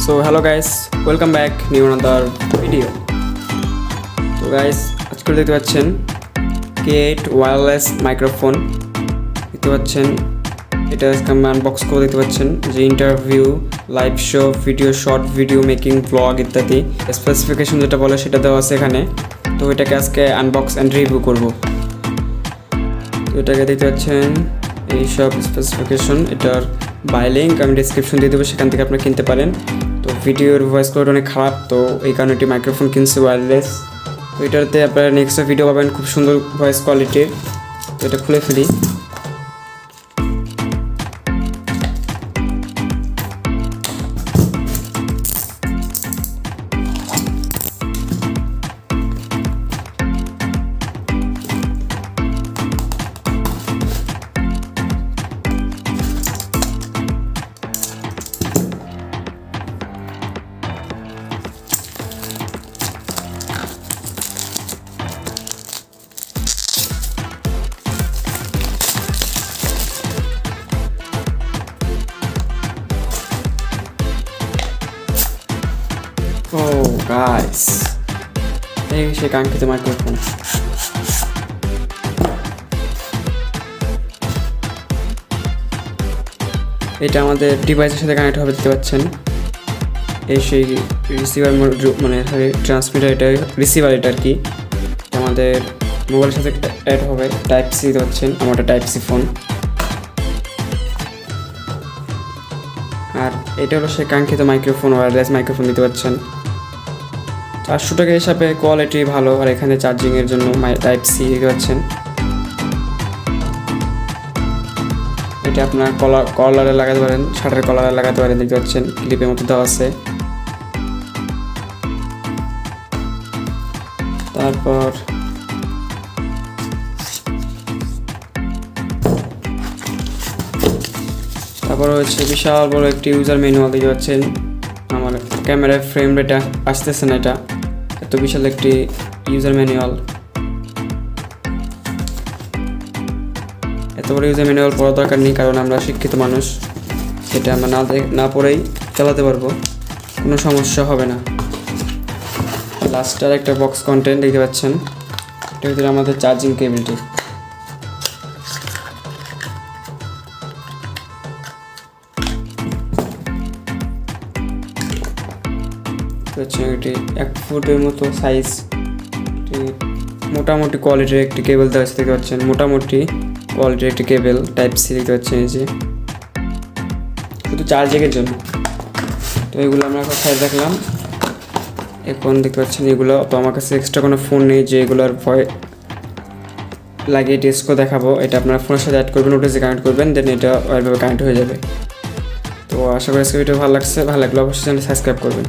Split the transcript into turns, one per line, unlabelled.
So hello guys, welcome back new another video. So guys, আজকে দেখতে পাচ্ছেন K8 wireless microphone দেখতে পাচ্ছেন। এটা আজকে আমি আনবক্স করে দেখতে পাচ্ছেন যে interview, live show, video, short video making, blog ইত্যাদি স্পেসিফিকেশন যেটা বলে সেটা দেওয়া আছে এখানে। তো এটাকে আজকে আনবক্স অ্যান্ড রিভিউ করব। তো এটাকে দেখতে পাচ্ছেন এই সব স্পেসিফিকেশন, এটার বাই লিঙ্ক আমি ডিসক্রিপশন দিয়ে দেবো, সেখান থেকে আপনারা কিনতে পারেন। তো ভিডিওর ভয়েস কোয়ালিটি অনেক খারাপ, তো এই কারণে একটি মাইক্রোফোন কিনছি ওয়্যারলেস। তো এটাতে আপনারা নেক্সট ভিডিও পাবেন খুব সুন্দর ভয়েস কোয়ালিটির। তো এটা খুলে ফেলি। Oh guys, এই সে কাঙ্ক্ষিত মাইক্রোফোন। এটা আমাদের ডিভাইসের সাথে কানেক্ট হবে, দেখতে পাচ্ছেন। এই সেই রিসিভার মানে ট্রান্সমিটার, এটা রিসিভার, এটা আর কি আমাদের মোবাইলের সাথে অ্যাড হবে। টাইপ সি দেখতে পাচ্ছেন, আমারটা টাইপ সি ফোন। আর এটা হলো সে কাঙ্ক্ষিত মাইক্রোফোন, ওয়্যারলেস মাইক্রোফোন দিতে পাচ্ছেন। 400 টাকা হিসাবে কোয়ালিটি ভালো। আর এখানে চার্জিংয়ের জন্য টাইপ সি দেখতে পাচ্ছেন। এটা আপনার কলারে লাগাতে পারেন, শার্টের কলারে লাগাতে পারেন, দেখতে পাচ্ছেন ক্লিপের মতো দেওয়া আছে। তারপর হচ্ছে বিশাল বড় একটি ইউজার ম্যানুয়াল দেখতে পাচ্ছেন। আমার ক্যামেরার ফ্রেম রেটটা আসতেছে না, এটা এত বিশাল একটি ইউজার ম্যানুয়াল। এত বড় ইউজার ম্যানুয়াল পড়ার দরকার নেই, কারণ আমরা শিক্ষিত মানুষ। এটা আমরা না পড়েই চালাতে পারবো, কোনো সমস্যা হবে না। লাস্টের একটা বক্স কন্টেন্ট দেখতে পাচ্ছেন, এটার ভিতরে আমাদের চার্জিং কেবলটি। এটি 1 ফুটের মতো সাইজ, মোটামুটি কোয়ালিটির একটি কেবল দেওয়া আছে, দেখতে পাচ্ছেন। মোটামুটি কোয়ালিটির একটি কেবল টাইপ সি দেখতে পাচ্ছেন, এই যে শুধু চার্জিংয়ের জন্য। তো এগুলো আমরা কোথায় দেখলাম, এখন দেখতে পাচ্ছেন এগুলো। তো আমার কাছে এক্সট্রা কোনো ফোন নেই যে এগুলোর লাগিয়ে টেস্ট দেখাবো। এটা আপনার ফোনের সাথে অ্যাড করবেন, ওটিসি কানেক্ট করবেন, দেন এটা ওইভাবে কানেক্ট হয়ে যাবে। তো আশা করি আজকে ভিডিও ভালো লাগলো, অবশ্যই চ্যানেল সাবস্ক্রাইব করবেন।